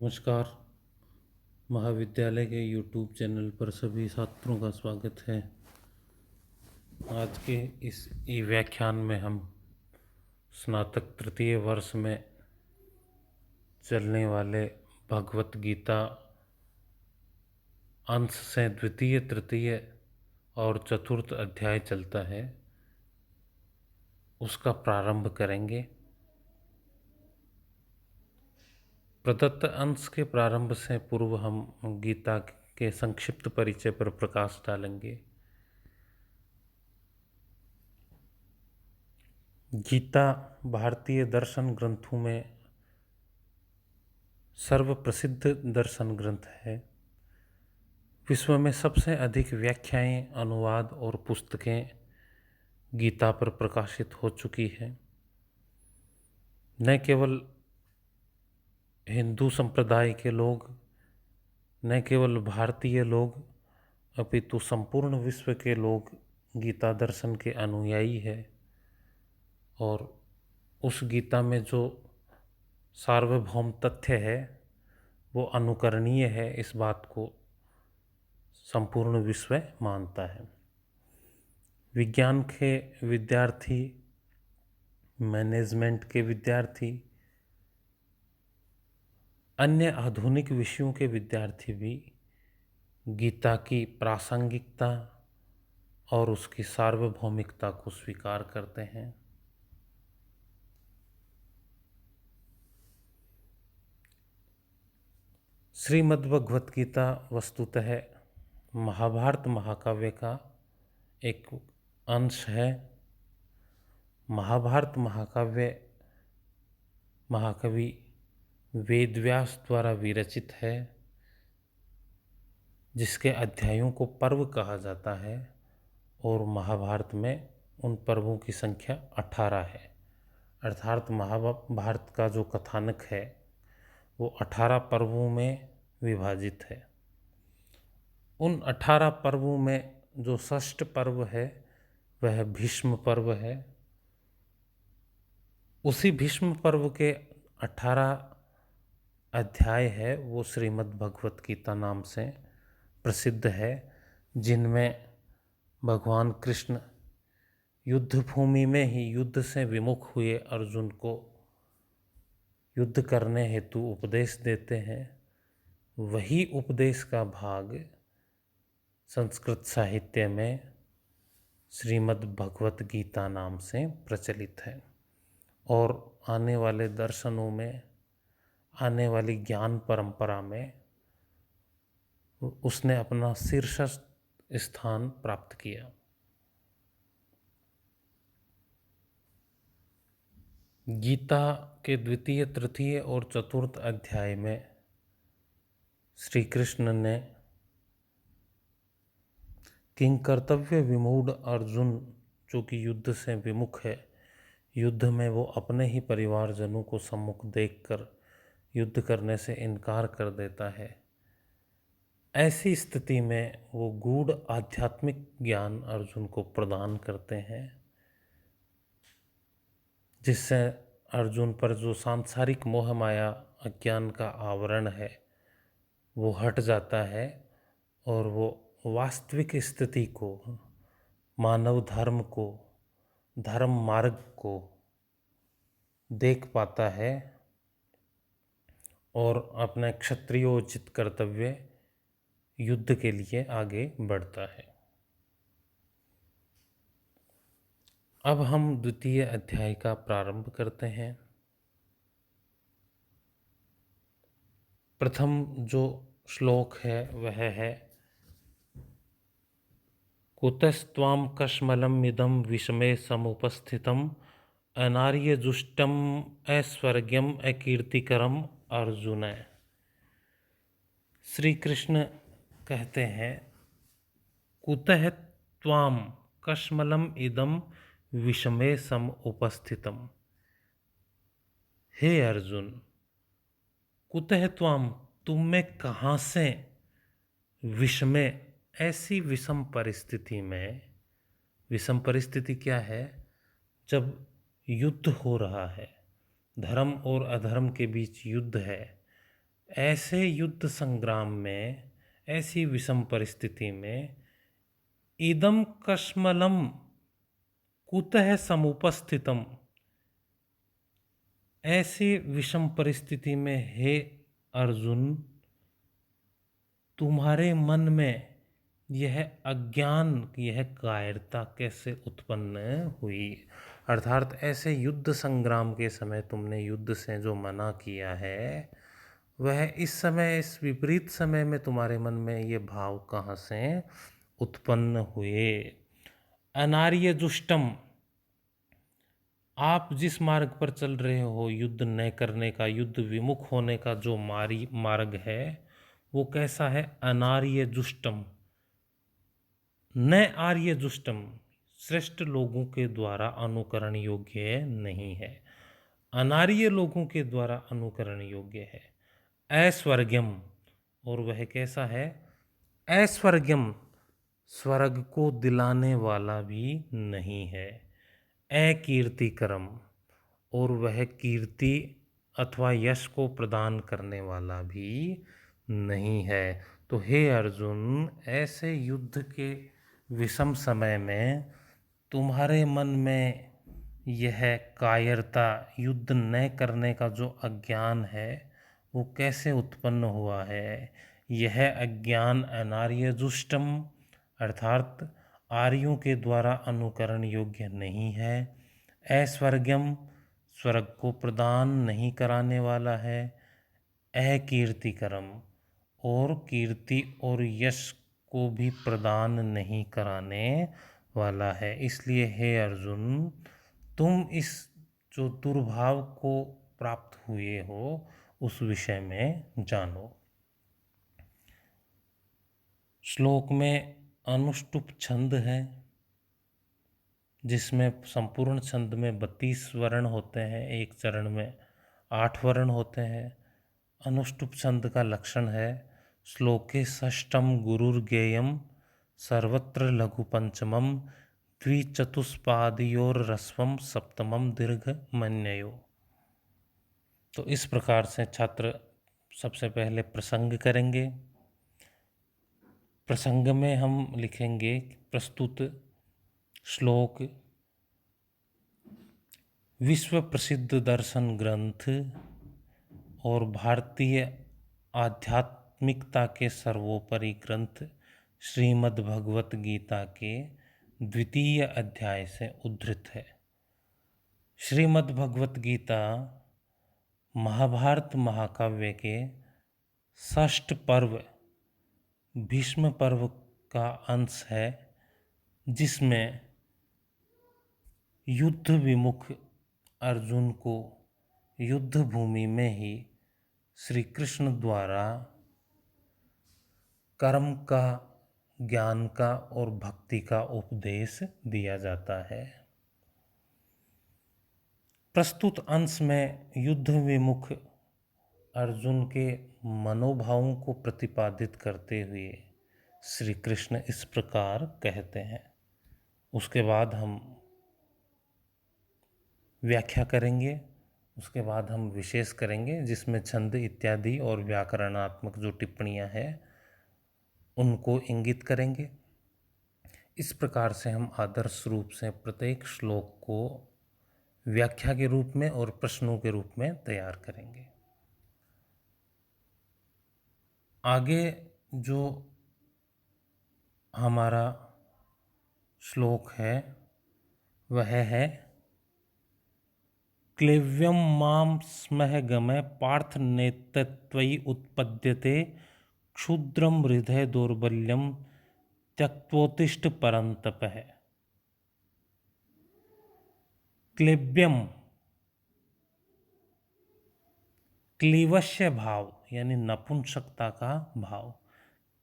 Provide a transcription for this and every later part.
नमस्कार। महाविद्यालय के YouTube चैनल पर सभी छात्रों का स्वागत है। आज के इस ई व्याख्यान में हम स्नातक तृतीय वर्ष में चलने वाले भगवत गीता अंश से द्वितीय, तृतीय और चतुर्थ अध्याय चलता है, उसका प्रारंभ करेंगे। प्रदत्त अंश के प्रारंभ से पूर्व हम गीता के संक्षिप्त परिचय पर प्रकाश डालेंगे। गीता भारतीय दर्शन ग्रंथों में सर्वप्रसिद्ध दर्शन ग्रंथ है। विश्व में सबसे अधिक व्याख्याएं, अनुवाद और पुस्तकें गीता पर प्रकाशित हो चुकी है। न केवल हिंदू संप्रदाय के लोग, न केवल भारतीय लोग, अपितु संपूर्ण विश्व के लोग गीता दर्शन के अनुयायी है। और उस गीता में जो सार्वभौम तथ्य है वो अनुकरणीय है, इस बात को संपूर्ण विश्व मानता है। विज्ञान के विद्यार्थी, मैनेजमेंट के विद्यार्थी, अन्य आधुनिक विषयों के विद्यार्थी भी गीता की प्रासंगिकता और उसकी सार्वभौमिकता को स्वीकार करते हैं। श्रीमद्भगवत गीता वस्तुतः महाभारत महाकाव्य का एक अंश है। महाभारत महाकाव्य महाकवि वेदव्यास द्वारा विरचित है, जिसके अध्यायों को पर्व कहा जाता है। और महाभारत में उन पर्वों की संख्या 18 है। अर्थात महाभारत का जो कथानक है वो 18 पर्वों में विभाजित है। उन 18 पर्वों में जो षष्ठ पर्व है वह भीष्म पर्व है। उसी भीष्म पर्व के 18 अध्याय है वो श्रीमद् भगवत गीता नाम से प्रसिद्ध है, जिनमें भगवान कृष्ण युद्ध भूमि में ही युद्ध से विमुख हुए अर्जुन को युद्ध करने हेतु उपदेश देते हैं। वही उपदेश का भाग संस्कृत साहित्य में श्रीमद् भगवत गीता नाम से प्रचलित है। और आने वाले दर्शनों में, आने वाली ज्ञान परंपरा में उसने अपना शीर्ष स्थान प्राप्त किया। गीता के द्वितीय, तृतीय और चतुर्थ अध्याय में श्री कृष्ण ने किंग कर्तव्य विमूढ़ अर्जुन, जो कि युद्ध से विमुख है, युद्ध में वो अपने ही परिवारजनों को सम्मुख देखकर युद्ध करने से इनकार कर देता है। ऐसी स्थिति में वो गूढ़ आध्यात्मिक ज्ञान अर्जुन को प्रदान करते हैं, जिससे अर्जुन पर जो सांसारिक मोह माया अज्ञान का आवरण है वो हट जाता है और वो वास्तविक स्थिति को, मानव धर्म को, धर्म मार्ग को देख पाता है और अपने क्षत्रियोचित कर्तव्य युद्ध के लिए आगे बढ़ता है। अब हम द्वितीय अध्याय का प्रारंभ करते हैं। प्रथम जो श्लोक है वह है कुतस्त्वां कश्मलम् इदं विषमे समुपस्थितम् अनार्यजुष्टम् ऐश्वर्यम् अकीर्तिकरम् अर्जुन। श्री कृष्ण कहते हैं कुतः त्वाम कश्मलम् इदं विषमे समुपस्थितम्। हे अर्जुन, कुतः त्वाम, तुम में कहाँ से, विषमे, ऐसी विषम परिस्थिति में। विषम परिस्थिति क्या है? जब युद्ध हो रहा है, धर्म और अधर्म के बीच युद्ध है, ऐसे युद्ध संग्राम में, ऐसी विषम परिस्थिति में इदम कश्मलम कुतः समुपस्थितम, ऐसे विषम परिस्थिति में हे अर्जुन, तुम्हारे मन में यह अज्ञान, यह कायरता कैसे उत्पन्न हुई। अर्थात ऐसे युद्ध संग्राम के समय तुमने युद्ध से जो मना किया है, वह इस समय, इस विपरीत समय में तुम्हारे मन में ये भाव कहाँ से उत्पन्न हुए। अनार्य दुष्टम, आप जिस मार्ग पर चल रहे हो, युद्ध न करने का, युद्ध विमुख होने का जो मार्ग है, वो कैसा है? अनार्य दुष्टम, न आर्य दुष्टम, श्रेष्ठ लोगों के द्वारा अनुकरण योग्य नहीं है, अनार्य लोगों के द्वारा अनुकरण योग्य है। ऐश्वर्यम, और वह कैसा है? ऐश्वर्यम, स्वर्ग को दिलाने वाला भी नहीं है। अकीर्तिकरम, और वह कीर्ति अथवा यश को प्रदान करने वाला भी नहीं है। तो हे अर्जुन, ऐसे युद्ध के विषम समय में तुम्हारे मन में यह कायरता, युद्ध न करने का जो अज्ञान है, वो कैसे उत्पन्न हुआ है? यह अज्ञान अनार्य दुष्टम, अर्थात आर्यों के द्वारा अनुकरण योग्य नहीं है। ऐश्वर्यम, स्वर्ग को प्रदान नहीं कराने वाला है। अकीर्तिकरम, और कीर्ति और यश को भी प्रदान नहीं कराने वाला है। इसलिए हे अर्जुन, तुम इस जो दुर्भाव को प्राप्त हुए हो, उस विषय में जानो। श्लोक में अनुष्टुप छंद है, जिसमें संपूर्ण छंद में 32 वर्ण होते हैं, एक चरण में 8 वर्ण होते हैं। अनुष्टुप छंद का लक्षण है श्लोके षष्ठम गुरुर्गेयम सर्वत्र लघु पंचमम द्विचतुष्पादियोर रस्वम सप्तमम दीर्घ मन्ययो। तो इस प्रकार से छात्र सबसे पहले प्रसंग करेंगे। प्रसंग में हम लिखेंगे प्रस्तुत श्लोक विश्व प्रसिद्ध दर्शन ग्रंथ और भारतीय आध्यात्मिकता के सर्वोपरि ग्रंथ श्रीमद् भगवत गीता के 2 अध्याय से उद्धृत है। श्रीमद् भगवत गीता महाभारत महाकाव्य के षष्ठ पर्व भीष्म पर्व का अंश है, जिसमें युद्ध विमुख अर्जुन को युद्ध भूमि में ही श्री कृष्ण द्वारा कर्म का, ज्ञान का और भक्ति का उपदेश दिया जाता है। प्रस्तुत अंश में युद्ध विमुख अर्जुन के मनोभावों को प्रतिपादित करते हुए श्री कृष्ण इस प्रकार कहते हैं। उसके बाद हम व्याख्या करेंगे, उसके बाद हम विशेष करेंगे, जिसमें छंद इत्यादि और व्याकरणात्मक जो टिप्पणियां हैं उनको इंगित करेंगे। इस प्रकार से हम आदर्श रूप से प्रत्येक श्लोक को व्याख्या के रूप में और प्रश्नों के रूप में तैयार करेंगे। आगे जो हमारा श्लोक है वह है क्लेव्यम माम स्मह गमय पार्थ नेतत्वयि उत्पद्यते क्षुद्रम हृदय दौर्बल्यम त्यक्तोत्तिष्ठ परंतप है। क्लेव्यम, क्लीवश्य भाव यानी नपुंसकता का भाव।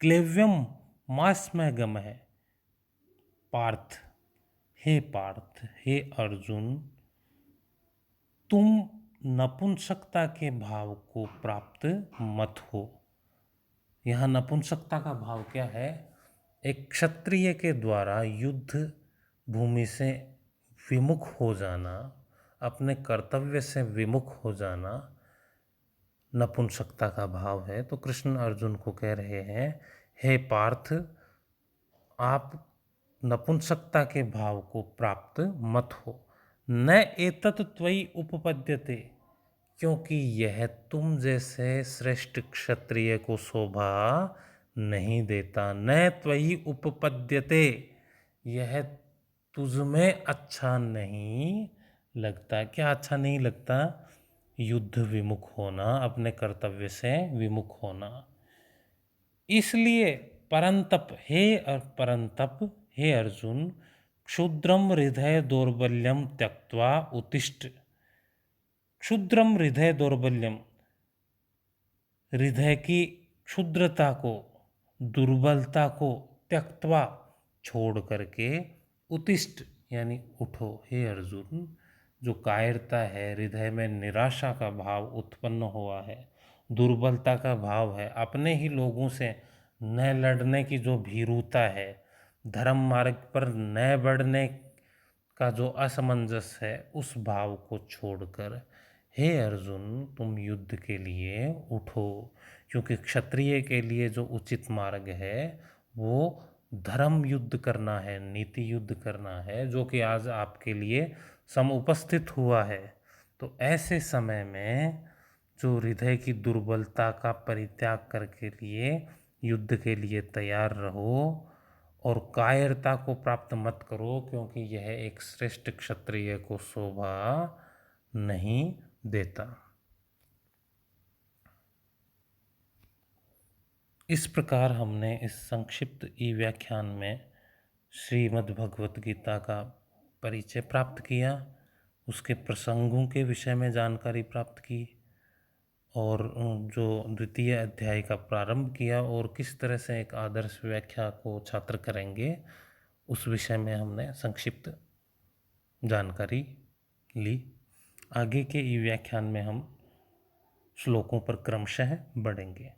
क्लेव्यम मास्मय गम है, पार्थ, हे पार्थ, हे अर्जुन, तुम नपुंसकता के भाव को प्राप्त मत हो। यहाँ नपुंसकता का भाव क्या है? एक क्षत्रिय के द्वारा युद्ध भूमि से विमुख हो जाना, अपने कर्तव्य से विमुख हो जाना नपुंसकता का भाव है। तो कृष्ण अर्जुन को कह रहे हैं, हे पार्थ, आप नपुंसकता के भाव को प्राप्त मत हो। न एतत् त्वयि उपपद्यते, क्योंकि यह तुम जैसे श्रेष्ठ क्षत्रिय को शोभा नहीं देता। न त्वयि उपपद्यते, यह तुझ में अच्छा नहीं लगता। क्या अच्छा नहीं लगता? युद्ध विमुख होना, अपने कर्तव्य से विमुख होना। इसलिए परंतप हे अर्जुन, क्षुद्रम हृदय दौर्बल्यम त्यक्त्वा उत्तिष्ठ। क्षुद्रम हृदय दौर्बल्यम, हृदय की क्षुद्रता को, दुर्बलता को त्यक्त्वा, छोड़ करके, उत्तिष्ठ यानी उठो। हे अर्जुन, जो कायरता है, हृदय में निराशा का भाव उत्पन्न हुआ है, दुर्बलता का भाव है, अपने ही लोगों से न लड़ने की जो भीरुता है, धर्म मार्ग पर न बढ़ने का जो असमंजस है, उस भाव को छोड़कर हे अर्जुन, तुम युद्ध के लिए उठो। क्योंकि क्षत्रिय के लिए जो उचित मार्ग है वो धर्म युद्ध करना है, नीति युद्ध करना है, जो कि आज आपके लिए समुपस्थित हुआ है। तो ऐसे समय में जो हृदय की दुर्बलता का परित्याग करके लिए युद्ध के लिए तैयार रहो, और कायरता को प्राप्त मत करो, क्योंकि यह एक श्रेष्ठ क्षत्रिय को शोभा नहीं देता। इस प्रकार हमने इस संक्षिप्त ई व्याख्यान में श्रीमद् भगवत गीता का परिचय प्राप्त किया, उसके प्रसंगों के विषय में जानकारी प्राप्त की, और जो द्वितीय अध्याय का प्रारंभ किया और किस तरह से एक आदर्श व्याख्या को छात्र करेंगे, उस विषय में हमने संक्षिप्त जानकारी ली। आगे के ई व्याख्यान में हम श्लोकों पर क्रमशः बढ़ेंगे।